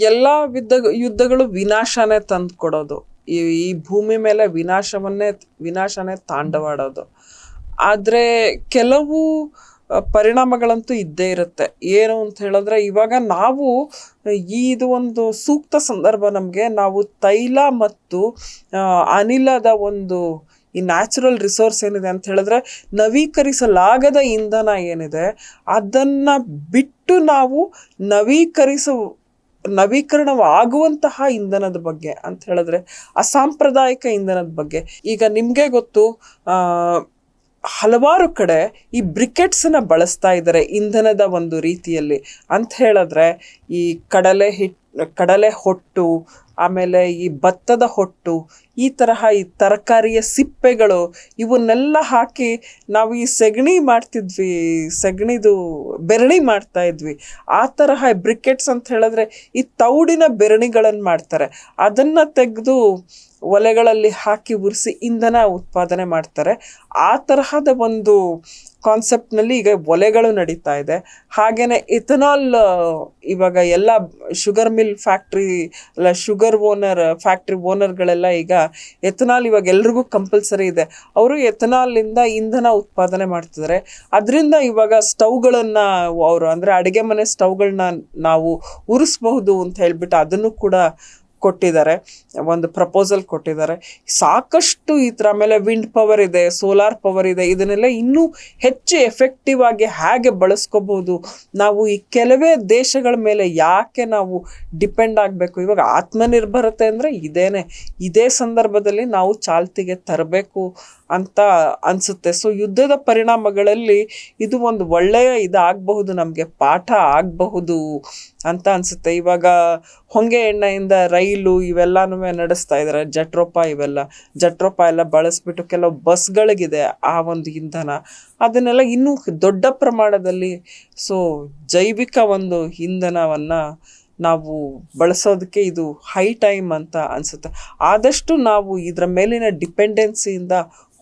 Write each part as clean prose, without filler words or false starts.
ಎಲ್ಲ ಯುದ್ಧಗಳು ವಿನಾಶನೇ ತಂದು ಕೊಡೋದು. ಈ ಭೂಮಿ ಮೇಲೆ ವಿನಾಶನೇ ತಾಂಡವಾಡೋದು. ಆದರೆ ಕೆಲವು ಪರಿಣಾಮಗಳಂತೂ ಇದ್ದೇ ಇರುತ್ತೆ. ಏನು ಅಂತ ಹೇಳಿದ್ರೆ, ಇವಾಗ ನಾವು ಇದು ಒಂದು ಸೂಕ್ತ ಸಂದರ್ಭ ನಮಗೆ. ನಾವು ತೈಲ ಮತ್ತು ಅನಿಲದ ಒಂದು ಈ ನ್ಯಾಚುರಲ್ ರಿಸೋರ್ಸ್ ಏನಿದೆ ಅಂತ ಹೇಳಿದ್ರೆ, ನವೀಕರಿಸಲಾಗದ ಇಂಧನ ಏನಿದೆ ಅದನ್ನು ಬಿಟ್ಟು ನಾವು ನವೀಕರಣವಾಗುವಂತಹ ಇಂಧನದ ಬಗ್ಗೆ ಅಂತ ಹೇಳಿದ್ರೆ, ಅಸಾಂಪ್ರದಾಯಿಕ ಇಂಧನದ ಬಗ್ಗೆ. ಈಗ ನಿಮಗೆ ಗೊತ್ತು, ಹಲವಾರು ಕಡೆ ಈ ಬ್ರಿಕೆಟ್ಸನ್ನ ಬಳಸ್ತಾ ಇದ್ದಾರೆ ಇಂಧನದ ಒಂದು ರೀತಿಯಲ್ಲಿ. ಅಂತ ಹೇಳಿದ್ರೆ, ಈ ಕಡಲೆ ಹೊಟ್ಟು, ಆಮೇಲೆ ಈ ಭತ್ತದ ಹೊಟ್ಟು, ಈ ತರಹ ಈ ತರಕಾರಿಯ ಸಿಪ್ಪೆಗಳು, ಇವನ್ನೆಲ್ಲ ಹಾಕಿ ನಾವು ಈ ಸೆಗಣಿದು ಬೆರಣಿ ಮಾಡ್ತಾ ಇದ್ವಿ. ಆ ತರಹ ಬ್ರಿಕೆಟ್ಸ್ ಅಂತ ಹೇಳಿದ್ರೆ ಈ ತೌಡಿನ ಬೆರಣಿಗಳನ್ನು ಮಾಡ್ತಾರೆ. ಅದನ್ನು ತೆಗೆದು ಒಲೆಗಳಲ್ಲಿ ಹಾಕಿ ಉರಿಸಿ ಇಂಧನ ಉತ್ಪಾದನೆ ಮಾಡ್ತಾರೆ. ಆ ತರಹದ ಒಂದು ಕಾನ್ಸೆಪ್ಟ್ನಲ್ಲಿ ಈಗ ಒಲೆಗಳು ನಡೀತಾ ಇದೆ. ಹಾಗೆಯೇ ಎಥನಾಲ್, ಇವಾಗ ಎಲ್ಲ ಶುಗರ್ ಫ್ಯಾಕ್ಟ್ರಿ ಓನರ್ಗಳೆಲ್ಲ ಈಗ ಎಥನಾಲ್ ಇವಾಗ ಎಲ್ರಿಗೂ ಕಂಪಲ್ಸರಿ ಇದೆ. ಅವರು ಎಥನಾಲಿಂದ ಇಂಧನ ಉತ್ಪಾದನೆ ಮಾಡ್ತಿದ್ದಾರೆ. ಅದರಿಂದ ಇವಾಗ ಸ್ಟವ್ಗಳನ್ನು ಅಂದರೆ ಅಡುಗೆ ಮನೆ ಸ್ಟವ್ಗಳನ್ನ ನಾವು ಉರಿಸ್ಬಹುದು ಅಂತ ಹೇಳ್ಬಿಟ್ಟು ಅದನ್ನು ಕೂಡ ಕೊಟ್ಟಿದ್ದಾರೆ, ಒಂದು ಪ್ರಪೋಸಲ್ ಕೊಟ್ಟಿದ್ದಾರೆ. ಸಾಕಷ್ಟು ಈ ಥರ. ಆಮೇಲೆ ವಿಂಡ್ ಪವರ್ ಇದೆ, ಸೋಲಾರ್ ಪವರ್ ಇದೆ. ಇದನ್ನೆಲ್ಲ ಇನ್ನೂ ಹೆಚ್ಚು ಎಫೆಕ್ಟಿವ್ ಆಗಿ ಹೇಗೆ ಬಳಸ್ಕೋಬಹುದು, ನಾವು ಈ ಕೆಲವೇ ದೇಶಗಳ ಮೇಲೆ ಯಾಕೆ ನಾವು ಡಿಪೆಂಡ್ ಆಗಬೇಕು. ಇವಾಗ ಆತ್ಮನಿರ್ಭರತೆ ಅಂದರೆ ಇದೇ ಸಂದರ್ಭದಲ್ಲಿ ನಾವು ಚಾಲ್ತಿಗೆ ತರಬೇಕು ಅಂತ ಅನಿಸುತ್ತೆ. ಸೊ ಯುದ್ಧದ ಪರಿಣಾಮಗಳಲ್ಲಿ ಇದು ಒಂದು ಒಳ್ಳೆಯ ಇದಾಗಬಹುದು, ನಮಗೆ ಪಾಠ ಆಗಬಹುದು ಅಂತ ಅನಿಸುತ್ತೆ. ಇವಾಗ ಹೊಂಗೆ ಎಣ್ಣೆಯಿಂದ ರೈಲು ಇವೆಲ್ಲನೂ ನಡೆಸ್ತಾ ಇದ್ದಾರೆ. ಜಟ್ರೋಪ ಎಲ್ಲ ಬಳಸ್ಬಿಟ್ಟು ಕೆಲವು ಬಸ್ಗಳಿಗಿದೆ ಆ ಒಂದು ಇಂಧನ. ಅದನ್ನೆಲ್ಲ ಇನ್ನೂ ದೊಡ್ಡ ಪ್ರಮಾಣದಲ್ಲಿ ಜೈವಿಕ ಒಂದು ಇಂಧನವನ್ನು ನಾವು ಬಳಸೋದಕ್ಕೆ ಇದು ಹೈ ಟೈಮ್ ಅಂತ ಅನಿಸುತ್ತೆ. ಆದಷ್ಟು ನಾವು ಇದರ ಮೇಲಿನ ಡಿಪೆಂಡೆನ್ಸಿಯಿಂದ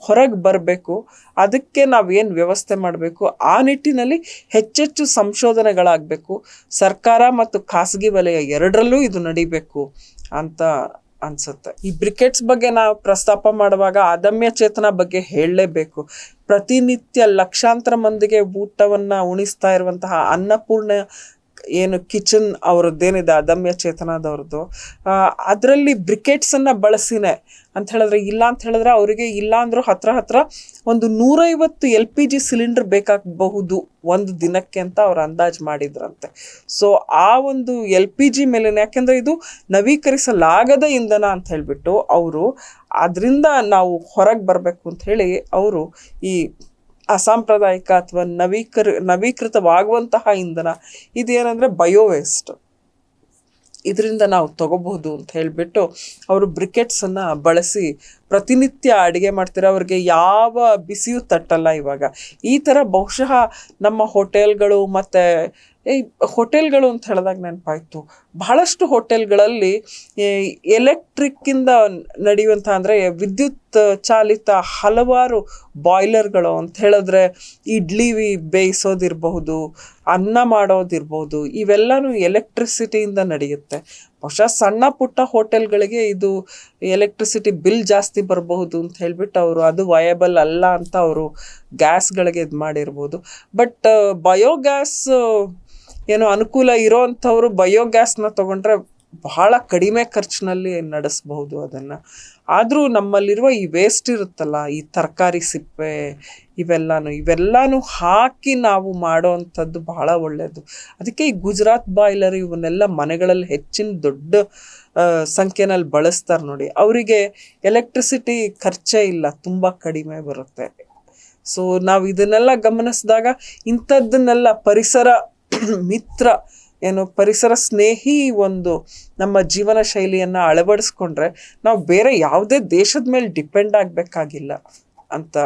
ಹೊರಗೆ ಬರಬೇಕು. ಅದಕ್ಕೆ ನಾವೇನು ವ್ಯವಸ್ಥೆ ಮಾಡಬೇಕು, ಆ ನಿಟ್ಟಿನಲ್ಲಿ ಹೆಚ್ಚೆಚ್ಚು ಸಂಶೋಧನೆಗಳಾಗಬೇಕು. ಸರ್ಕಾರ ಮತ್ತು ಖಾಸಗಿ ವಲಯ ಎರಡರಲ್ಲೂ ಇದು ನಡಿಬೇಕು ಅಂತ ಅನಿಸುತ್ತೆ. ಈ ಬ್ರಿಕೆಟ್ಸ್ ಬಗ್ಗೆ ನಾವು ಪ್ರಸ್ತಾಪ ಮಾಡುವಾಗ ಅದಮ್ಯ ಚೇತನ ಬಗ್ಗೆ ಹೇಳಲೇಬೇಕು. ಪ್ರತಿನಿತ್ಯ ಲಕ್ಷಾಂತರ ಮಂದಿಗೆ ಊಟವನ್ನು ಉಣಿಸ್ತಾ ಇರುವಂತಹ ಅನ್ನಪೂರ್ಣ ಏನು ಕಿಚನ್ ಅವ್ರದ್ದೇನಿದೆ, ಅದಮ್ಯ ಚೇತನದವ್ರದ್ದು, ಅದರಲ್ಲಿ ಬ್ರಿಕೆಟ್ಸನ್ನು ಬಳಸಿನೇ ಅಂತ ಹೇಳಿದ್ರೆ, ಇಲ್ಲ ಅಂತ ಹೇಳಿದ್ರೆ ಅವರಿಗೆ ಇಲ್ಲ ಅಂದರೂ ಹತ್ರ ಒಂದು 150 LPG ಸಿಲಿಂಡರ್ ಬೇಕಾಗಬಹುದು ಒಂದು ದಿನಕ್ಕೆ ಅಂತ ಅವ್ರು ಅಂದಾಜು ಮಾಡಿದ್ರಂತೆ. ಸೊ ಆ ಒಂದು LPG ಮೇಲೆ, ಯಾಕೆಂದರೆ ಇದು ನವೀಕರಿಸಲಾಗದ ಇಂಧನ ಅಂತ ಹೇಳಿಬಿಟ್ಟು ಅವರು ಅದರಿಂದ ನಾವು ಹೊರಗೆ ಬರಬೇಕು ಅಂತ ಹೇಳಿ ಅವರು ಈ ಅಸಾಂಪ್ರದಾಯಿಕ ಅಥವಾ ನವೀಕೃತವಾಗುವಂತಹ ಇಂಧನ ಇದೇನೆಂದರೆ ಬಯೋವೇಸ್ಟ್, ಇದರಿಂದ ನಾವು ತಗೋಬಹುದು ಅಂತ ಹೇಳಿಬಿಟ್ಟು ಅವರು ಬ್ರಿಕೆಟ್ಸನ್ನು ಬಳಸಿ ಪ್ರತಿನಿತ್ಯ ಅಡುಗೆ ಮಾಡ್ತಾರೆ. ಅವ್ರಿಗೆ ಯಾವ ಬಿಸಿಯೂ ತಟ್ಟಲ್ಲ. ಇವಾಗ ಈ ಥರ ಬಹುಶಃ ನಮ್ಮ ಹೋಟೆಲ್ಗಳು ಅಂತ ಹೇಳಿದಾಗ ನೆನಪಾಯಿತು, ಬಹಳಷ್ಟು ಹೋಟೆಲ್ಗಳಲ್ಲಿ ಎಲೆಕ್ಟ್ರಿಕ್ಕಿಂದ ನಡೆಯುವಂಥ, ಅಂದರೆ ವಿದ್ಯುತ್ ಚಾಲಿತ ಹಲವಾರು ಬಾಯ್ಲರ್ಗಳು ಅಂತ ಹೇಳಿದ್ರೆ, ಇಡ್ಲಿ ಬೇಯಿಸೋದಿರಬಹುದು, ಅನ್ನ ಮಾಡೋದಿರ್ಬೋದು, ಇವೆಲ್ಲನೂ ಎಲೆಕ್ಟ್ರಿಸಿಟಿಯಿಂದ ನಡೆಯುತ್ತೆ. ಬಹುಶಃ ಸಣ್ಣ ಪುಟ್ಟ ಹೋಟೆಲ್ಗಳಿಗೆ ಇದು ಎಲೆಕ್ಟ್ರಿಸಿಟಿ ಬಿಲ್ ಜಾಸ್ತಿ ಬರಬಹುದು ಅಂತ ಹೇಳಿಬಿಟ್ಟು ಅವರು ಅದು ವಯಬಲ್ ಅಲ್ಲ ಅಂತ ಅವರು ಗ್ಯಾಸ್ಗಳಿಗೆ ಇದು ಮಾಡಿರ್ಬೋದು. ಬಟ್ ಬಯೋಗ್ಯಾಸ್ ಏನೋ ಅನುಕೂಲ ಇರೋ ಅಂಥವ್ರು ಬಯೋಗ್ಯಾಸ್ನ ತೊಗೊಂಡ್ರೆ ಬಹಳ ಕಡಿಮೆ ಖರ್ಚಿನಲ್ಲಿ ನಡೆಸ್ಬಹುದು ಅದನ್ನು. ಆದರೂ ನಮ್ಮಲ್ಲಿರುವ ಈ ವೇಸ್ಟ್ ಇರುತ್ತಲ್ಲ, ಈ ತರಕಾರಿ ಸಿಪ್ಪೆ ಇವೆಲ್ಲನೂ ಹಾಕಿ ನಾವು ಮಾಡೋ ಅಂಥದ್ದು ಬಹಳ ಒಳ್ಳೆಯದು. ಅದಕ್ಕೆ ಈ ಗುಜರಾತ್ ಬಾಯ್ಲರ್ ಇವನ್ನೆಲ್ಲ ಮನೆಗಳಲ್ಲಿ ಹೆಚ್ಚಿನ ದೊಡ್ಡ ಸಂಖ್ಯೆನಲ್ಲಿ ಬಳಸ್ತಾರೆ ನೋಡಿ. ಅವರಿಗೆ ಎಲೆಕ್ಟ್ರಿಸಿಟಿ ಖರ್ಚೇ ಇಲ್ಲ, ತುಂಬ ಕಡಿಮೆ ಬರುತ್ತೆ. ಸೊ ನಾವು ಇದನ್ನೆಲ್ಲ ಗಮನಿಸಿದಾಗ ಇಂಥದ್ದನ್ನೆಲ್ಲ ಪರಿಸರ ಸ್ನೇಹಿ ಒಂದು ನಮ್ಮ ಜೀವನ ಶೈಲಿಯನ್ನು ಅಳವಡಿಸ್ಕೊಂಡ್ರೆ ನಾವು ಬೇರೆ ಯಾವುದೇ ದೇಶದ ಮೇಲೆ ಡಿಪೆಂಡ್ ಆಗಬೇಕಾಗಿಲ್ಲ ಅಂತ